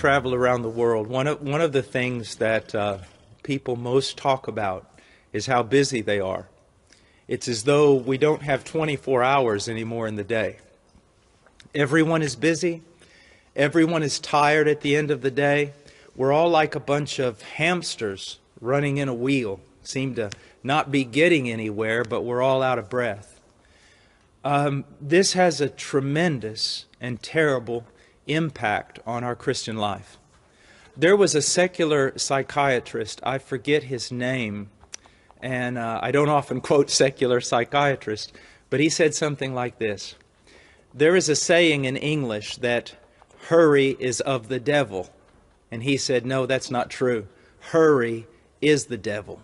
travel around the world, one of the things that people most talk about is how busy they are. It's as though we don't have 24 hours anymore in the day. Everyone is busy. Everyone is tired at the end of the day. We're all like a bunch of hamsters running in a wheel. Seem to not be getting anywhere, but we're all out of breath. This has a tremendous and terrible impact on our Christian life. There was a secular psychiatrist, I forget his name, and I don't often quote secular psychiatrists, but he said something like this. There is a saying in English that hurry is of the devil. And he said, no, that's not true. Hurry is the devil.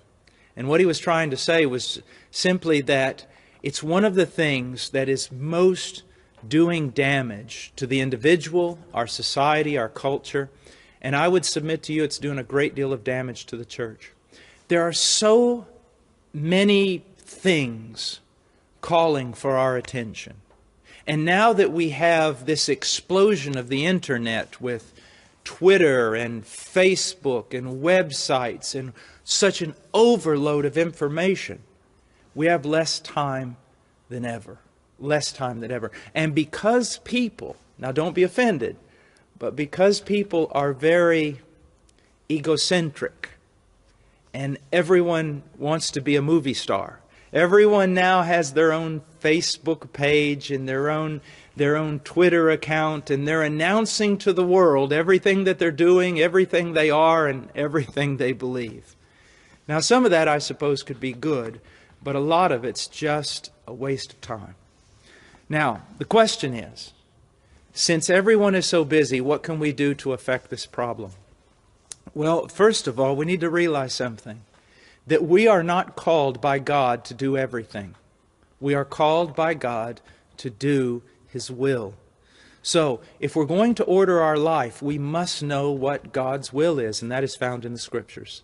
And what he was trying to say was simply that it's one of the things that is most doing damage to the individual, our society, our culture. And I would submit to you it's doing a great deal of damage to the church. There are so many things calling for our attention. And now that we have this explosion of the internet with Twitter and Facebook and websites and such an overload of information, we have less time than ever. Less time than ever. And because people, now don't be offended, but because people are very egocentric and everyone wants to be a movie star, everyone now has their own Facebook page and their own Twitter account, and they're announcing to the world everything that they're doing, everything they are, and everything they believe. Now, some of that, I suppose, could be good, but a lot of it's just a waste of time. Now, the question is, since everyone is so busy, what can we do to affect this problem? Well, first of all, we need to realize something. That we are not called by God to do everything. We are called by God to do His will. So, if we're going to order our life, we must know what God's will is, and that is found in the Scriptures.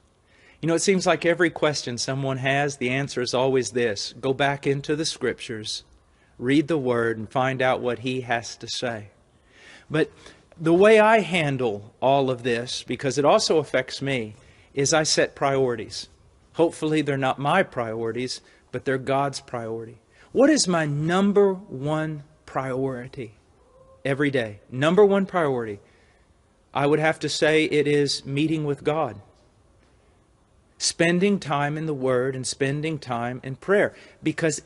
You know, it seems like every question someone has, the answer is always this. Go back into the Scriptures, read the Word, and find out what He has to say. But the way I handle all of this, because it also affects me, is I set priorities. Hopefully they're not my priorities, but they're God's priority. What is my number one priority every day? Number one priority. I would have to say it is meeting with God. Spending time in the Word and spending time in prayer. Because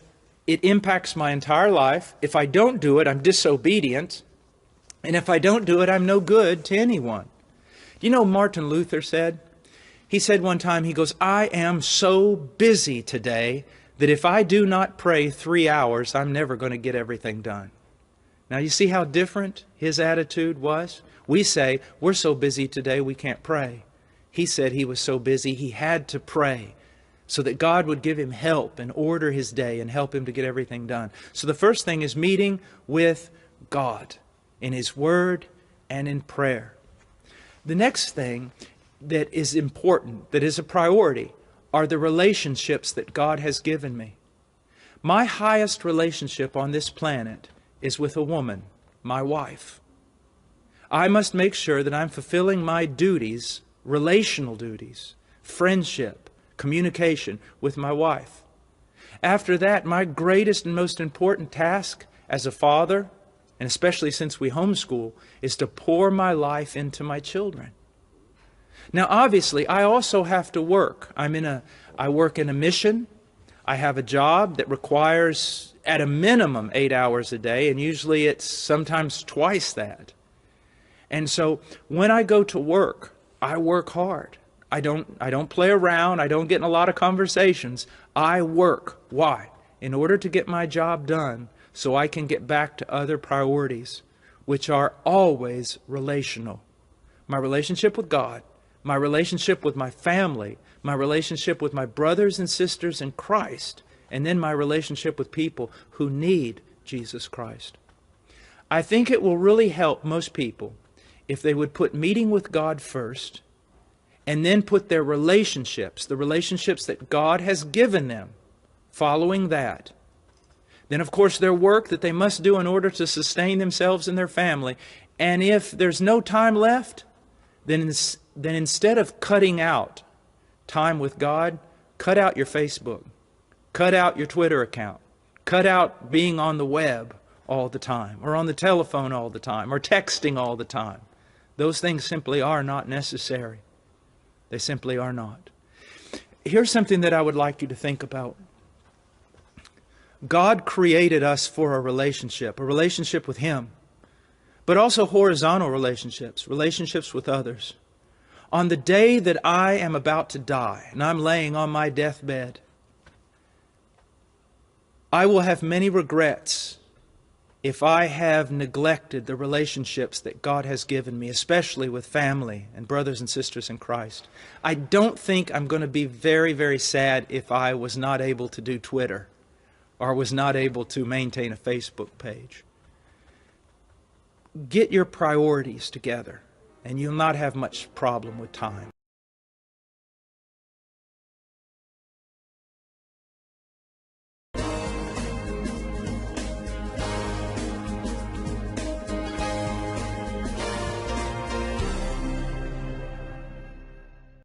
it impacts my entire life. If I don't do it, I'm disobedient. And if I don't do it, I'm no good to anyone. You know, Martin Luther said? He said one time, he goes, I am so busy today that if I do not pray 3 hours, I'm never going to get everything done. Now, you see how different his attitude was? We say, we're so busy today we can't pray. He said he was so busy he had to pray so that God would give him help and order his day and help him to get everything done. So the first thing is meeting with God in His Word and in prayer. The next thing that is important, that is a priority, are the relationships that God has given me. My highest relationship on this planet is with a woman, my wife. I must make sure that I'm fulfilling my duties, relational duties, friendship, communication with my wife. After that, my greatest and most important task as a father, and especially since we homeschool, is to pour my life into my children. Now, obviously, I also have to work. I work in a mission. I have a job that requires, at a minimum, 8 hours a day, and usually it's sometimes twice that. And so, when I go to work, I work hard. I don't play around. I don't get in a lot of conversations. I work. Why? In order to get my job done, so I can get back to other priorities, which are always relational. My relationship with God, my relationship with my family, my relationship with my brothers and sisters in Christ, and then my relationship with people who need Jesus Christ. I think it will really help most people if they would put meeting with God first, and then put their relationships, the relationships that God has given them, following that. Then, of course, their work that they must do in order to sustain themselves and their family. And if there's no time left, then instead of cutting out time with God, cut out your Facebook, cut out your Twitter account, cut out being on the web all the time, or on the telephone all the time, or texting all the time. Those things simply are not necessary. They simply are not. Here's something that I would like you to think about. God created us for a relationship with Him, but also horizontal relationships with others. On the day that I am about to die, and I'm laying on my deathbed, I will have many regrets if I have neglected the relationships that God has given me, especially with family and brothers and sisters in Christ. I don't think I'm going to be very, very sad if I was not able to do Twitter or was not able to maintain a Facebook page. Get your priorities together, and you'll not have much problem with time.